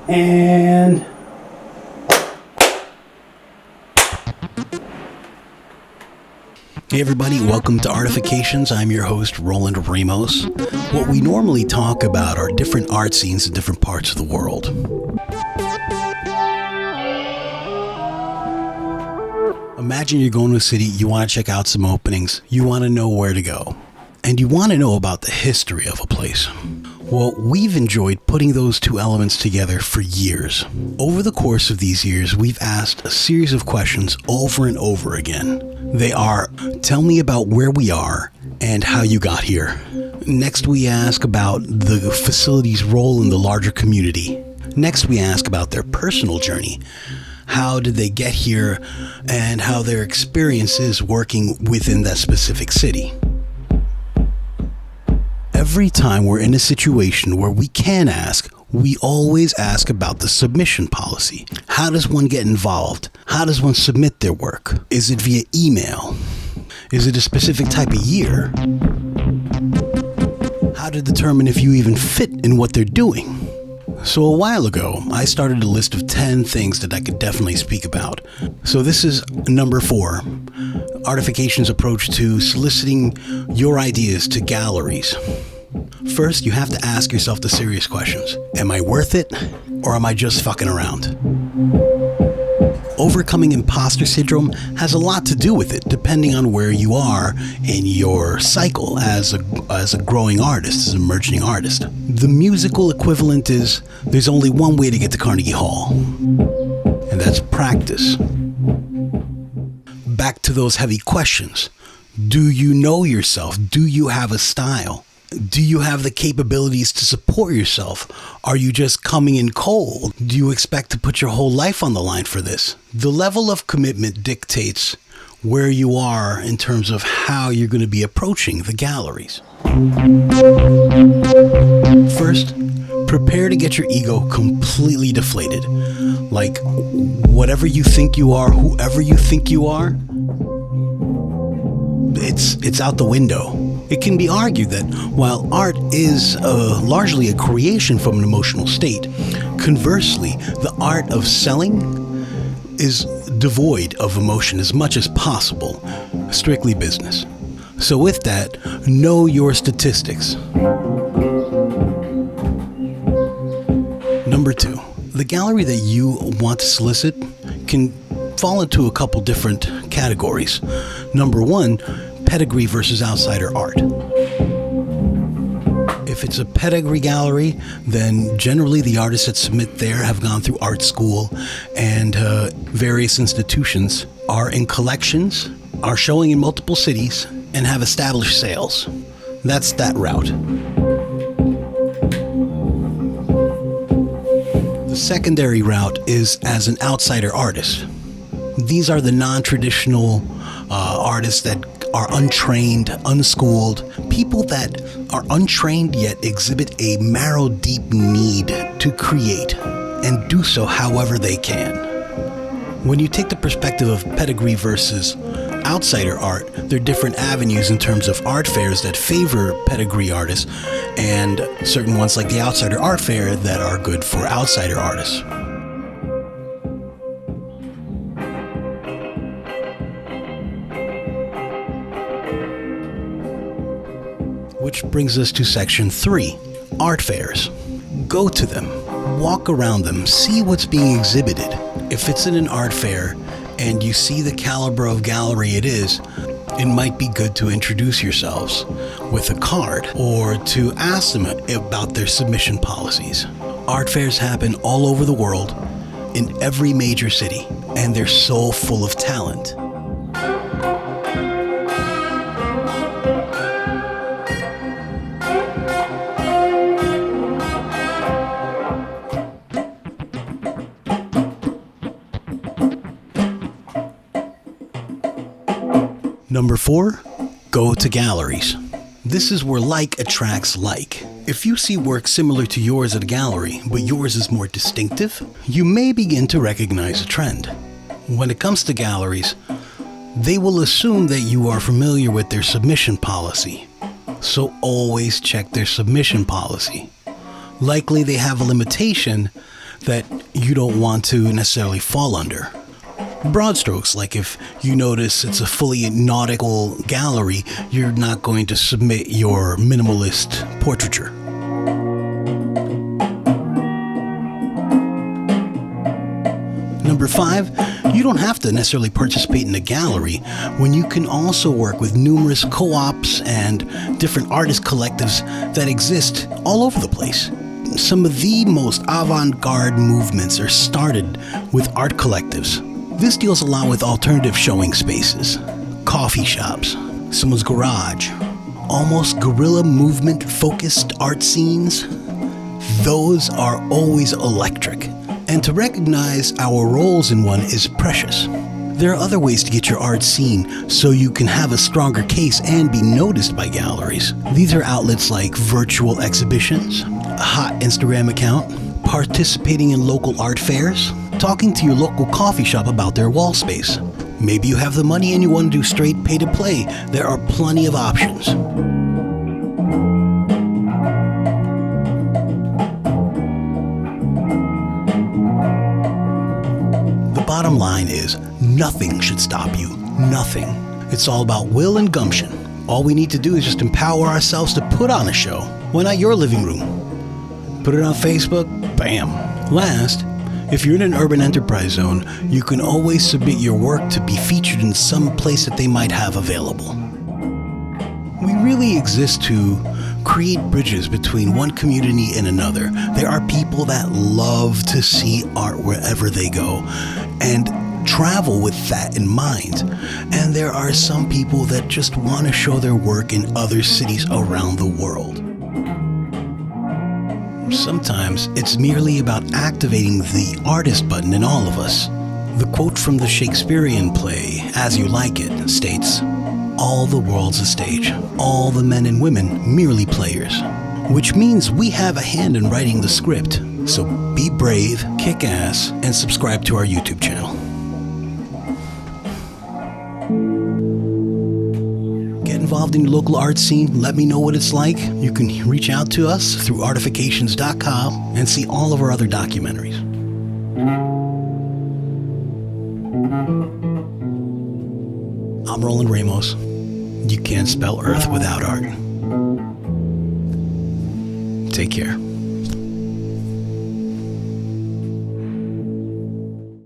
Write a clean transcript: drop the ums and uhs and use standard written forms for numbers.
And hey everybody, welcome to Artifications. I'm your host, Roland Ramos. What we normally talk about are different art scenes in different parts of the world. Imagine you're going to a city, you want to check out some openings, you want to know where to go, and you want to know about the history of a place. Well, we've enjoyed putting those two elements together for years. Over the course of these years, we've asked a series of questions over and over again. They are, tell me about where we are and how you got here. Next, we ask about the facility's role in the larger community. Next, we ask about their personal journey. How did they get here and how their experience is working within that specific city. Every time we're in a situation where we can ask, we always ask about the submission policy. How does one get involved? How does one submit their work? Is it via email? Is it a specific type of year? How to determine if you even fit in what they're doing? So a while ago, I started a list of 10 things that I could definitely speak about. So this is number 4, Artifications' approach to soliciting your ideas to galleries. First, you have to ask yourself the serious questions. Am I worth it, or am I just fucking around? Overcoming imposter syndrome has a lot to do with it, depending on where you are in your cycle as a growing artist, as an emerging artist. The musical equivalent is, there's only one way to get to Carnegie Hall, and that's practice. Back to those heavy questions. Do you know yourself? Do you have a style? Do you have the capabilities to support yourself? Are you just coming in cold? Do you expect to put your whole life on the line for this? The level of commitment dictates where you are in terms of how you're going to be approaching the galleries. First, prepare to get your ego completely deflated. Like, whatever you think you are, whoever you think you are, it's out the window. It can be argued that while art is largely a creation from an emotional state, conversely, the art of selling is devoid of emotion as much as possible, strictly business. So with that, know your statistics. Number 2, the gallery that you want to solicit can fall into a couple different categories. Number 1, pedigree versus outsider art. If it's a pedigree gallery, then generally the artists that submit there have gone through art school and various institutions, are in collections, are showing in multiple cities, and have established sales. That's that route. The secondary route is as an outsider artist. These are the non-traditional artists that are untrained, unschooled, people that are untrained yet exhibit a marrow-deep need to create and do so however they can. When you take the perspective of pedigree versus outsider art, there are different avenues in terms of art fairs that favor pedigree artists and certain ones like the Outsider Art Fair that are good for outsider artists. Which brings us to section 3, art fairs. Go to them, walk around them, see what's being exhibited. If it's in an art fair and you see the caliber of gallery it is, it might be good to introduce yourselves with a card or to ask them about their submission policies. Art fairs happen all over the world, in every major city, and they're so full of talent. Number 4, go to galleries. This is where like attracts like. If you see work similar to yours at a gallery, but yours is more distinctive, you may begin to recognize a trend. When it comes to galleries, they will assume that you are familiar with their submission policy. So always check their submission policy. Likely they have a limitation that you don't want to necessarily fall under. Broad strokes, like if you notice it's a fully nautical gallery, you're not going to submit your minimalist portraiture. Number 5, you don't have to necessarily participate in a gallery when you can also work with numerous co-ops and different artist collectives that exist all over the place. Some of the most avant-garde movements are started with art collectives. This deals a lot with alternative showing spaces, coffee shops, someone's garage, almost guerrilla movement focused art scenes. Those are always electric, and to recognize our roles in one is precious. There are other ways to get your art seen so you can have a stronger case and be noticed by galleries. These are outlets like virtual exhibitions, a hot Instagram account, participating in local art fairs, talking to your local coffee shop about their wall space. Maybe you have the money and you want to do straight pay to play. There are plenty of options. The bottom line is nothing should stop you. Nothing. It's all about will and gumption. All we need to do is just empower ourselves to put on a show. Why not your living room? Put it on Facebook, bam. Last, if you're in an urban enterprise zone, you can always submit your work to be featured in some place that they might have available. We really exist to create bridges between one community and another. There are people that love to see art wherever they go and travel with that in mind. And there are some people that just want to show their work in other cities around the world. Sometimes it's merely about activating the artist button in all of us. The quote from the Shakespearean play, As You Like It, states, "All the world's a stage, all the men and women merely players," which means we have a hand in writing the script. So be brave, kick ass, and subscribe to our YouTube channel. Get involved in your local art scene. Let me know what it's like. You can reach out to us through Artifications.com and see all of our other documentaries. I'm Roland Ramos. You can't spell Earth without art. Take care.